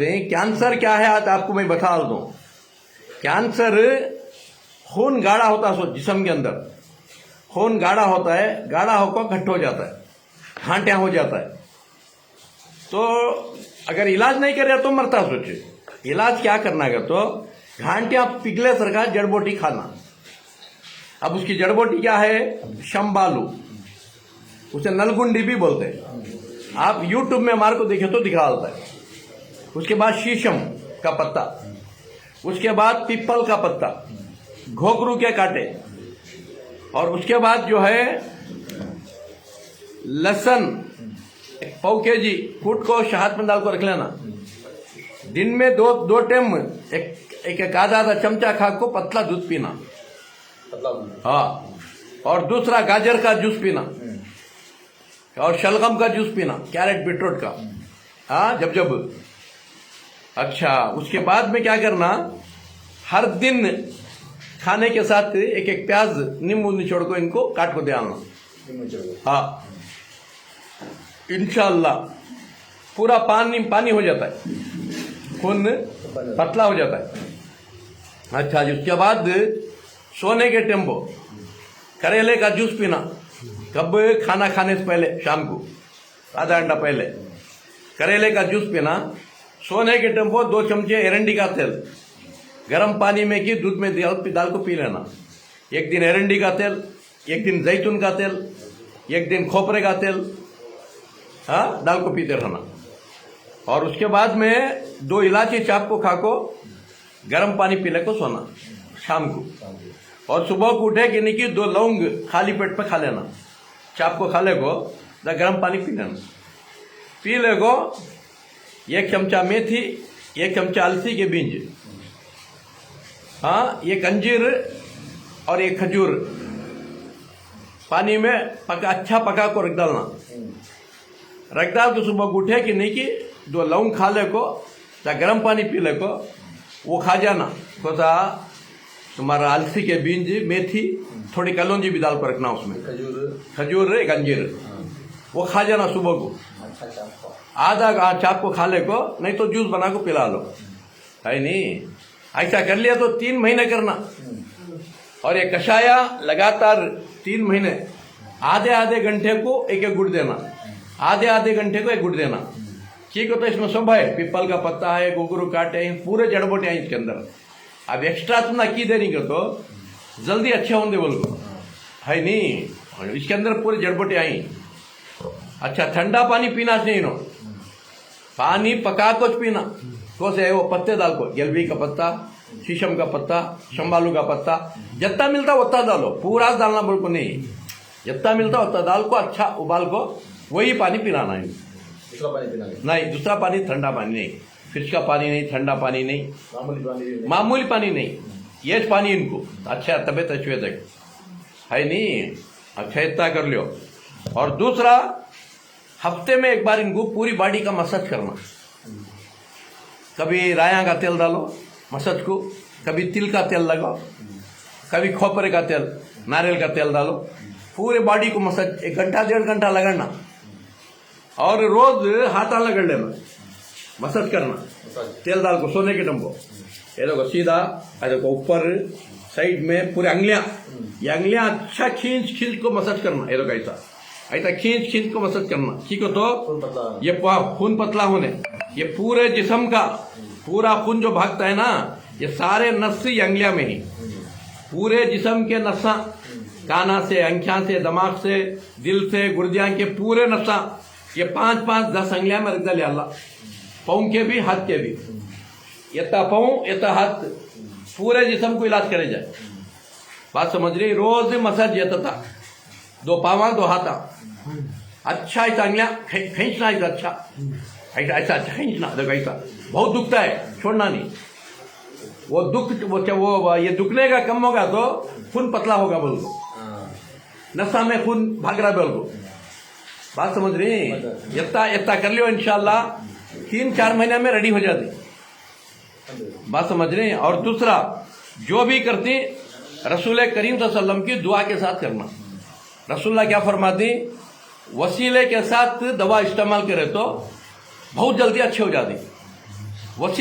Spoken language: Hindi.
कैंसर क्या है आज आपको मैं बता दूं। कैंसर खून गाढ़ा होता है जिस्म के अंदर, खून गाढ़ा होता है, गाढ़ा होकर घट्ट हो जाता है, घाटियां हो जाता है। तो अगर इलाज नहीं करे तो मरता। सोचे इलाज क्या करना है तो घाटियां पिघले सरकार जड़बोटी खाना। अब उसकी जड़बोटी क्या है? शंबालू, उसे नलगुंडी भी बोलते हैं। आप यूट्यूब में हमारे को देखे तो दिखा देता है। उसके बाद शीशम का पत्ता, उसके बाद पीपल का पत्ता, घोकरू के कांटे, और उसके बाद जो है लहसुन 1 kg कूट को शहद में डाल को रख लेना। दिन में दो टाइम एक आधा चमचा खा को पतला दूध पीना। हाँ, और दूसरा गाजर का जूस पीना और शलगम का जूस पीना, कैरेट बीटरूट का। हाँ, जब अच्छा, उसके बाद में क्या करना, हर दिन खाने के साथ एक प्याज नींबू निचोड़ को इनको काट को दे आना। हाँ, इंशाल्लाह पूरा पानी हो जाता है, खून पतला हो जाता है। अच्छा जी, उसके बाद सोने के टेम्पो करेले का जूस पीना। कब? खाना खाने से पहले, शाम को आधा घंटा पहले करेले का जूस पीना। सोने के टेम्पो 2 चमचे एरंडी का तेल गर्म पानी में की दूध में दाल को पी लेना। एक दिन एरंडी का तेल, एक दिन जैतून का तेल, एक दिन खोपरे का तेल, हाँ, दाल को पीते रहना। और उसके बाद में 2 इलायची चाप को खा को गर्म पानी पीले को सोना शाम को। और सुबह को उठे कि नहीं कि 2 लौंग खाली पेट पे खा लेना। चाप को खा ले को गर्म पानी पी लेना। पी ले को 1 चमचा मेथी, 1 चमचा अलसी के बीज, हाँ, 1 अंजीर और 1 खजूर पानी में अच्छा पका को रख डालना। रख डाल तो सुबह उठे कि नहीं कि 2 लौंग खा ले को, गर्म पानी पी ले को, वो खा जाना। कोसा तुम्हारा अलसी के बीज, मेथी, थोड़ी कलौंजी भी डाल कर रखना उसमें, खजूर 1 अंजीर, वो खा जाना सुबह को। आधा चाप को खा ले को, नहीं तो जूस बना को पिला लो, है नहीं। ऐसा कर लिया तो 3 महीने करना। और ये कषाया लगातार 3 महीने, आधे घंटे को एक गुड़ देना, आधे घंटे को 1 गुड़ देना। ठीक है, तो इसमें सब है, पीपल का पत्ता है, घुंघरू काटे हैं, पूरे जड़बोटे हैं इसके अंदर। अब एक्स्ट्रा तुम ना की देनी को तो जल्दी अच्छे होंगे बोल को, है नहीं। इसके अंदर पूरे जड़बोटे आई। अच्छा, ठंडा पानी पीना चाहिए नो, पानी पका को पीना। कोसे है वो पत्ते डाल को, गेलवी का पत्ता, शीशम का पत्ता, शंबालू का पत्ता, जितना मिलता उतना डालो, पूरा डालना बोल को नहीं, जितना मिलता उतना डाल को, अच्छा उबाल को वही पानी पिलाना है। दूसरा पानी पिलाना नहीं, दूसरा पानी ठंडा पानी नहीं, फ्रिज का पानी नहीं, ठंडा पानी नहीं, मामूली पानी नहीं, ये पानी इनको अच्छा तबियत अच्छी तक, है नहीं। अच्छा, इतना कर लियो। और दूसरा, हफ्ते में 1 बार इनको पूरी बॉडी का मसाज करना। कभी राया का तेल डालो मसाज को, कभी तिल का तेल लगाओ, कभी खोपरे का तेल, नारियल का तेल डालो, पूरे बॉडी को मसाज 1 घंटा 1.5 घंटा लगाना। और रोज हाथा लगड़ लेना, मसाज करना, तेल डाल को सोने के टम्बो। ये देखो सीधा, देखो ऊपर साइड में पूरे अंगलियां, ये अंगलियां अच्छा खींच को मसाज करना। ये देखो ऐसा खींच को मसाज करना। ठीक है, तो ये खून पतला होने, ये पूरे जिस्म का पूरा खून जो भागता है ना, ये सारे नस्सी अंगलियां में ही, पूरे जिस्म के नसा, काना से, अंख्या से, दिमाग से, दिल से, गुर्दियां के पूरे नसा, ये 5-5, 10 अंगलियां में रख डाले अल्लाह। पाँव के भी, हाथ के भी, इतना पाँव इतना हाथ, पूरे जिस्म को इलाज करे जाए। बात समझ रही? रोज मसाज ये था, 2 पावा 2 हाथा, अच्छा ऐसा अंगलियां खींचना, ऐसा अच्छा, ऐसा अच्छा खींचना। देखो ऐसा बहुत दुखता है, छोड़ना नहीं। वो ये दुखने का कम होगा तो खून पतला होगा बोल को, नशा में खून भाग रहा बोल को। बात समझ रही? इतना कर लियो, इंशाल्लाह 3-4 महीने में रेडी हो जाती। बात समझ रही? और दूसरा, जो भी करती रसूल करीम सल्लल्लाहु अलैहि वसल्लम की दुआ के साथ करना। रसूलुल्लाह क्या फरमाती, वसीले के साथ दवा इस्तेमाल करे तो बहुत जल्दी अच्छी हो जाती। वसी